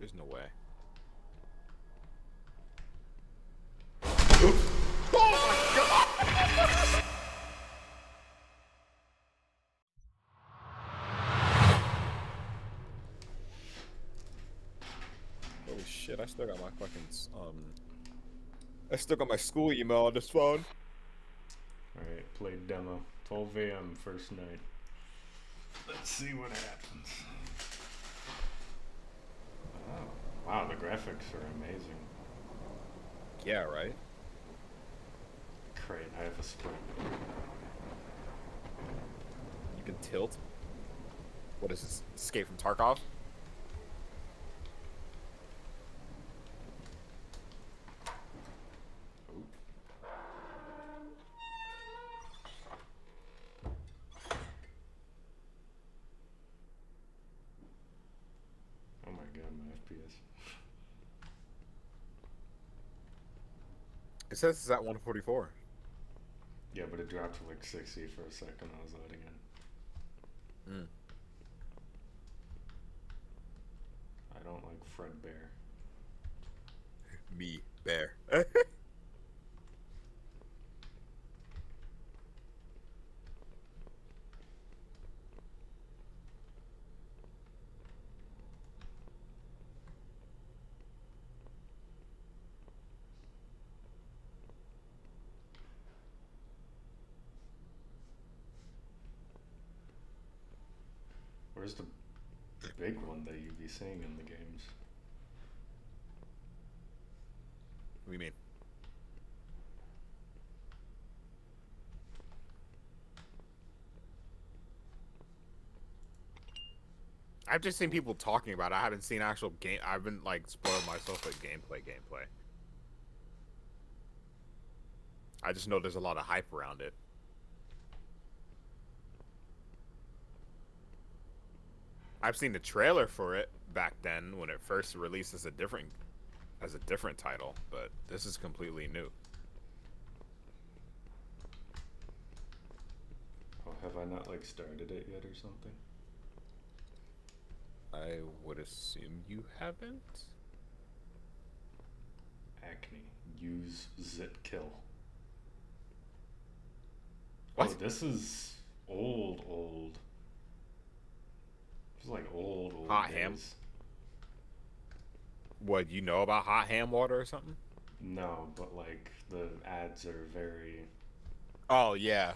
There's no way. Holy shit, I still got my fucking, I still got my school email on this phone. Alright, played demo. 12 a.m. first night. Let's see what happens. Oh, wow, the graphics are amazing. Yeah, right? Great, I have a sprint. You can tilt. What is this? Escape from Tarkov? Oh. Oh my god, my FPS. It says it's at 144. Yeah, but it dropped to like 60 for a second. I was loading in. Mm. I don't like Fredbear. Me, bear. Where's the big one that you'd be seeing in the games? What do you mean? I've just seen people talking about it. I haven't seen actual game. I've been like spoiled myself with gameplay. I just know there's a lot of hype around it. I've seen the trailer for it back then when it first released as a different title, but this is completely new. Oh, have I not like started it yet or something? I would assume you haven't. Acne. Use zip kill. What? Oh, this is old. It's like old Hot ham? days. What, you know about hot ham water or something? No, but like the ads are very. Oh yeah.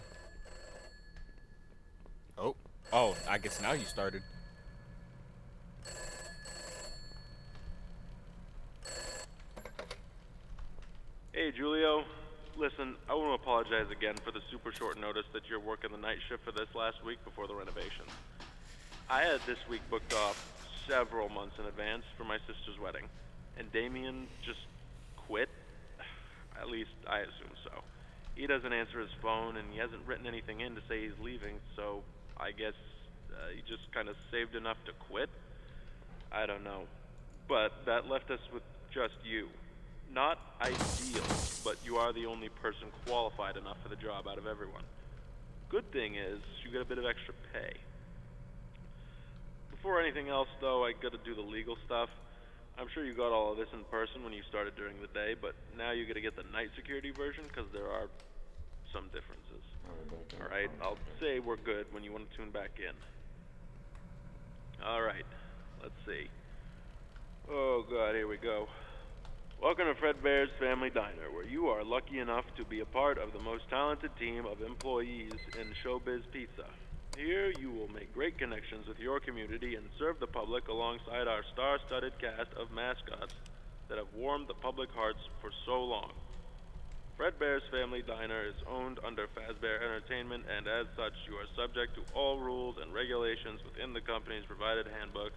Oh. Oh, I guess now you started. Hey, Julio. Listen, I want to apologize again for the super short notice that you're working the night shift for this last week before the renovation. I had this week booked off several months in advance for my sister's wedding, and Damien just quit. At least I assume so. He doesn't answer his phone, and he hasn't written anything in to say he's leaving, so I guess he just kind of saved enough to quit. I don't know. But that left us with just you. Not ideal, but you are the only person qualified enough for the job out of everyone. Good thing is, you get a bit of extra pay. Before anything else, though, I gotta do the legal stuff. I'm sure you got all of this in person when you started during the day, but now you gotta get the night security version because there are some differences. Alright, I'll say we're good when you want to tune back in. Alright, let's see. Oh god, here we go. Welcome to Fredbear's Family Diner, where you are lucky enough to be a part of the most talented team of employees in showbiz pizza. Here, you will make great connections with your community and serve the public alongside our star-studded cast of mascots that have warmed the public hearts for so long. Fredbear's Family Diner is owned under Fazbear Entertainment, and as such, you are subject to all rules and regulations within the company's provided handbook,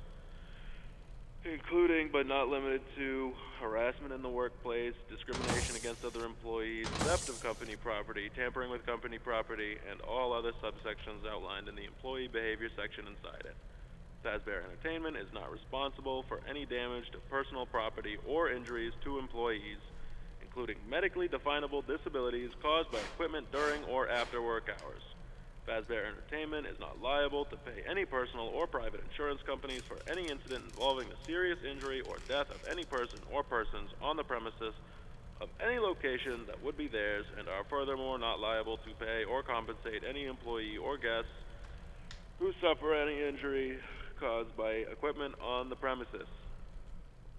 including but not limited to harassment in the workplace, discrimination against other employees, theft of company property, tampering with company property, and all other subsections outlined in the employee behavior section inside it. Fazbear Entertainment is not responsible for any damage to personal property or injuries to employees, including medically definable disabilities caused by equipment during or after work hours. Fazbear Entertainment is not liable to pay any personal or private insurance companies for any incident involving the serious injury or death of any person or persons on the premises of any location that would be theirs, and are furthermore not liable to pay or compensate any employee or guests who suffer any injury caused by equipment on the premises.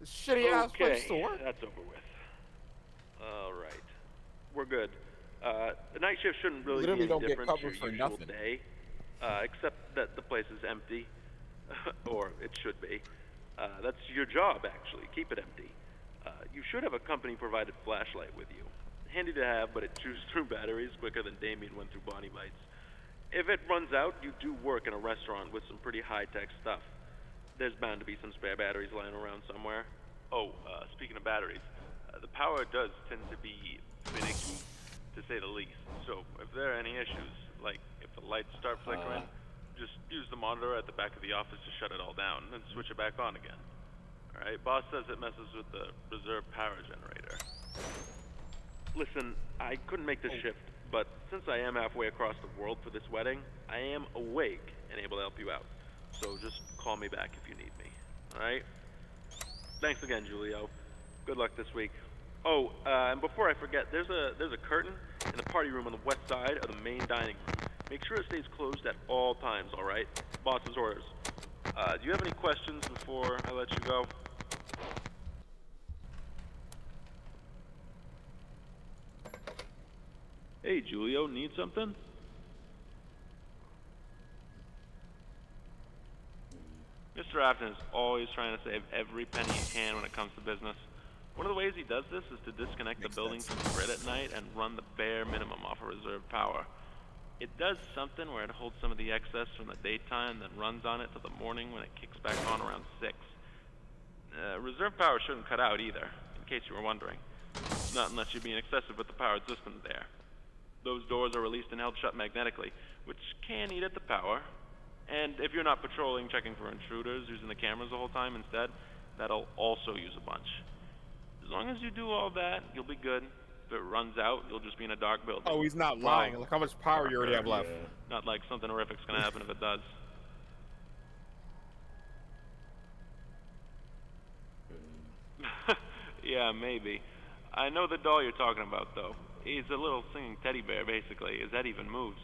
Shitty ass French Okay, store. that's over with. Alright. We're good. The night shift shouldn't really be Literally any don't get different to covered your for usual nothing. day, except that the place is empty. Or it should be. That's your job, actually. Keep it empty. You should have a company-provided flashlight with you. Handy to have, but it chews through batteries quicker than Damien went through Bonnie Bites. If it runs out, you do work in a restaurant with some pretty high-tech stuff. There's bound to be some spare batteries lying around somewhere. Oh, speaking of batteries, the power does tend to be finicky, to say the least. So if there are any issues, like if the lights start flickering, just use the monitor at the back of the office to shut it all down, then switch it back on again. Alright, boss says it messes with the reserve power generator. Listen, I couldn't make this shift, but since I am halfway across the world for this wedding, I am awake and able to help you out. So just call me back if you need me. Alright? Thanks again, Julio. Good luck this week. Oh, and before I forget, there's a curtain in the party room on the west side of the main dining room. Make sure it stays closed at all times, alright? Boss's orders. Do you have any questions before I let you go? Hey, Julio, need something? Mr. Afton is always trying to save every penny he can when it comes to business. One of the ways he does this is to disconnect the building from the grid at night and run the bare minimum off of reserve power. It does something where it holds some of the excess from the daytime, then runs on it till the morning when it kicks back on around 6. Reserve power shouldn't cut out either, in case you were wondering. Not unless you're being excessive with the powered system there. Those doors are released and held shut magnetically, which can eat at the power. And if you're not patrolling, checking for intruders, using the cameras the whole time instead, that'll also use a bunch. As long as you do all that, you'll be good. If it runs out, you'll just be in a dark building. Oh, he's not lying. Look how much power you already have left. Not like something horrific's gonna happen if it does. Yeah, maybe. I know the doll you're talking about, though. He's a little singing teddy bear, basically. His head even moves.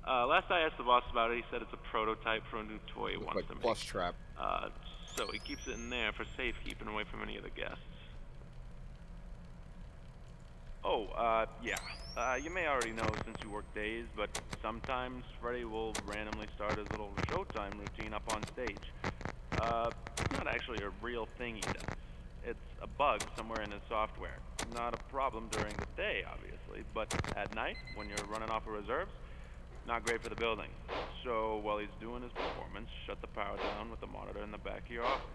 Last I asked the boss about it, he said it's a prototype for a new toy he wants Like to make. plush trap. So he keeps it in there for safekeeping away from any of the guests. Oh, yeah. You may already know since you work days, but sometimes Freddy will randomly start his little showtime routine up on stage. It's not actually a real thing he does. It's a bug somewhere in his software. Not a problem during the day, obviously, but at night, when you're running off of reserves, not great for the building. So while he's doing his performance, shut the power down with the monitor in the back of your office.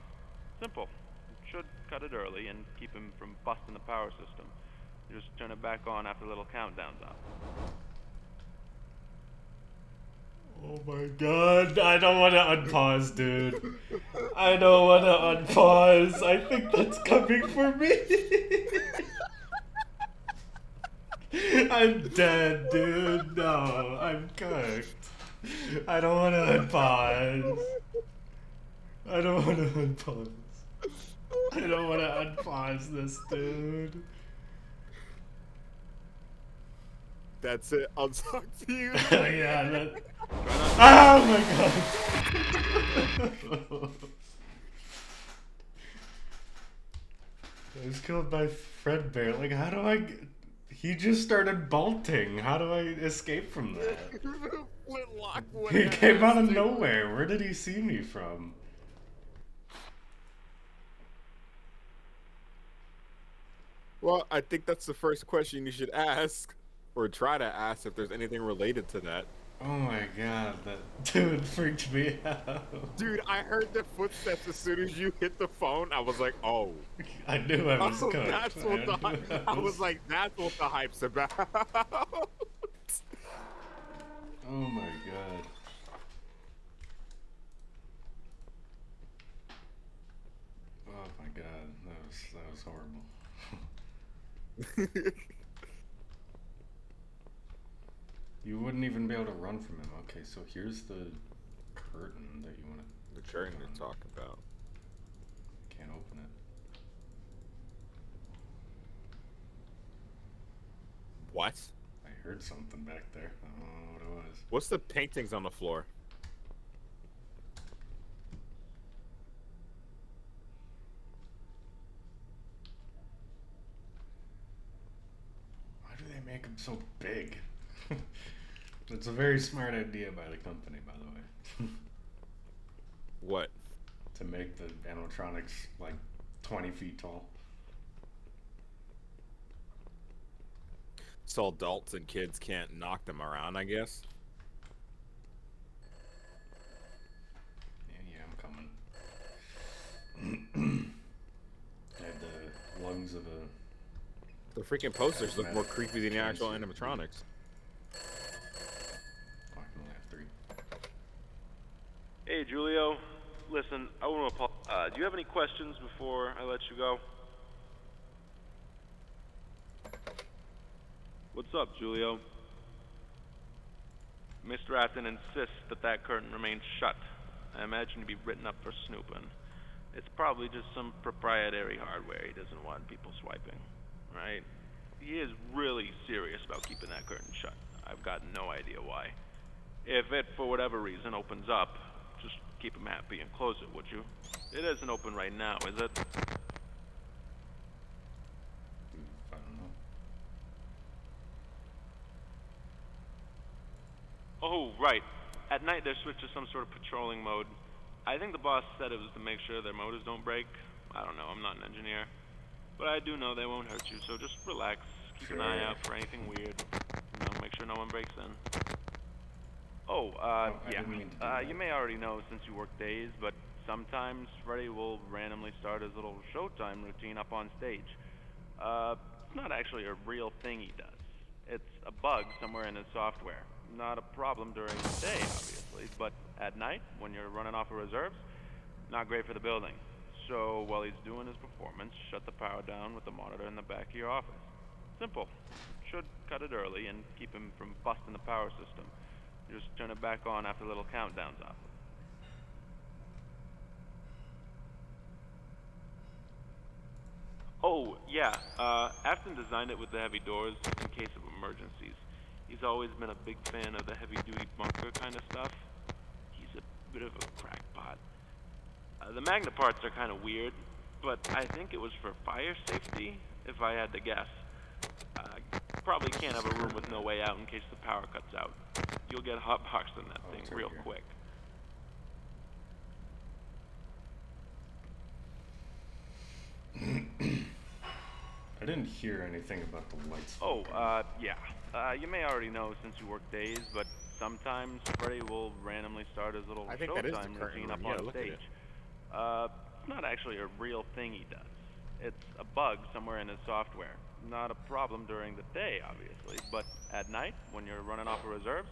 Simple. It should cut it early and keep him from busting the power system. Just turn it back on after a little countdown's up. Oh my god, I don't want to unpause, dude. I don't want to unpause. I think that's coming for me. I'm dead, dude. No, I'm cooked. I don't want to unpause. I don't want to unpause. I don't want to unpause this, dude. That's it. I'll talk to you. Yeah, that... Oh my god! I was killed by Fredbear. Like, how do I get... He just started bolting. How do I escape from that? Flintlock He came out of nowhere. Where did he see me from? Well, I think that's the first question you should ask, or try to ask if there's anything related to that. Oh my god, that dude freaked me out. Dude, I heard the footsteps as soon as you hit the phone. I was like, oh. I knew I was cooked. That's what I was like, that's what the hype's about. Oh my god. Oh my god, that was horrible. You wouldn't even be able to run from him. Okay, so here's the curtain that you want to... The curtain to talk about. Can't open it. What? I heard something back there. I don't know what it was. What's the paintings on the floor? Why do they make them so big? It's a very smart idea by the company, by the way. What? To make the animatronics like 20 feet tall. So adults and kids can't knock them around, I guess. Yeah, I'm coming. I had the lungs of a... The freaking posters look more creepy than the actual animatronics. Oh, I can only have 3. Hey, Julio. Listen, I want to apologize. Do you have any questions before I let you go? What's up, Julio? Mr. Afton insists that that curtain remains shut. I imagine to be written up for snooping. It's probably just some proprietary hardware he doesn't want people swiping, right? He is really serious about keeping that curtain shut. I've got no idea why. If it, for whatever reason, opens up, just keep him happy and close it, would you? It isn't open right now, is it? I don't know. Oh, right. At night they're switched to some sort of patrolling mode. I think the boss said it was to make sure their motors don't break. I don't know, I'm not an engineer. But I do know they won't hurt you, so just relax. Keep an eye out for anything weird. You know, make sure no one breaks in. I didn't mean to do that. You may already know since you work days, but sometimes Freddy will randomly start his little showtime routine up on stage. It's not actually a real thing he does. It's a bug somewhere in his software. Not a problem during the day, obviously, but at night, when you're running off of reserves, not great for the building. So while he's doing his performance, shut the power down with the monitor in the back of your office. Simple. Should cut it early and keep him from busting the power system. Just turn it back on after little countdowns off. Oh, yeah. Afton designed it with the heavy doors in case of emergencies. He's always been a big fan of the heavy-duty bunker kind of stuff. He's a bit of a crackpot. The magnet parts are kind of weird, but I think it was for fire safety, if I had to guess. Probably can't have a room with no way out in case the power cuts out. You'll get hotboxed in that thing real quick. I didn't hear anything about the lights. Oh, yeah. You may already know since you work days, but sometimes Freddy will randomly start his little showtime routine up on stage. It's not actually a real thing he does. It's a bug somewhere in his software. Not a problem during the day, obviously, but at night, when you're running off of reserves,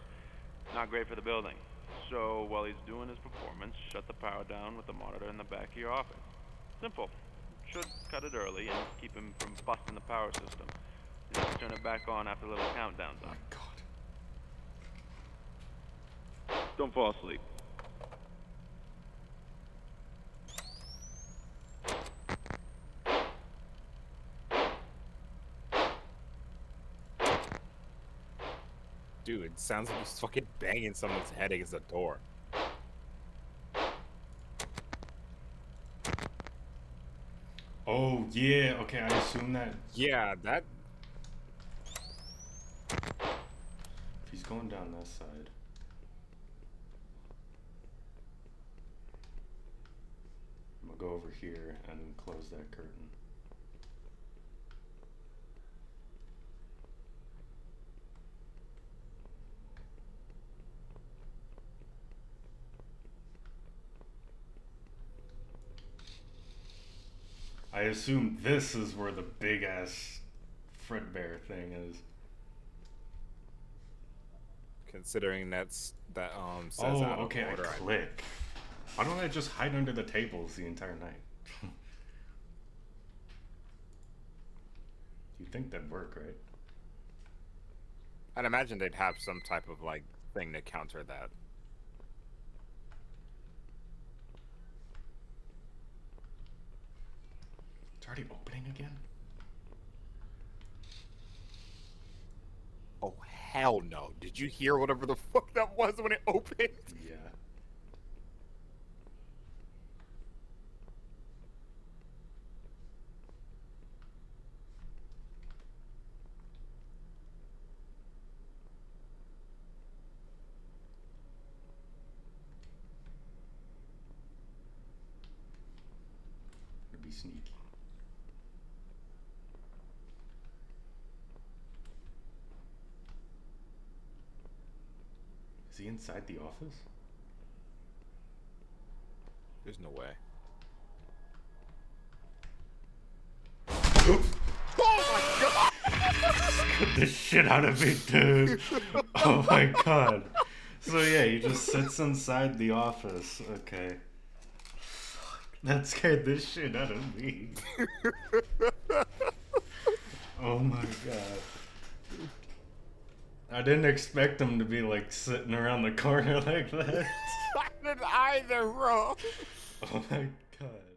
not great for the building. So while he's doing his performance, shut the power down with the monitor in the back of your office. Simple. Should cut it early and keep him from busting the power system. Just turn it back on after little countdowns Oh on. my god. Don't fall asleep. Dude, it sounds like he's fucking banging someone's head against the door. Oh, yeah. Okay, I assume that... Yeah, that... If he's going down this side... I'm gonna go over here and close that curtain. I assume this is where the big ass Fredbear thing is. Considering that says Oh, out of okay, order, I click. Why don't I just hide under the tables the entire night? You'd think that'd work, right? I'd imagine they'd have some type of like thing to counter that. It's already opening again? Oh hell no! Did you hear whatever the fuck that was when it opened? Yeah. Be sneaky. Is he inside the office? There's no way. Scared the shit out of me, dude. Oh my god. So yeah, he just sits inside the office. Okay. That scared the shit out of me. Oh my god. I didn't expect him to be like sitting around the corner like that. I didn't either, bro. Oh my god.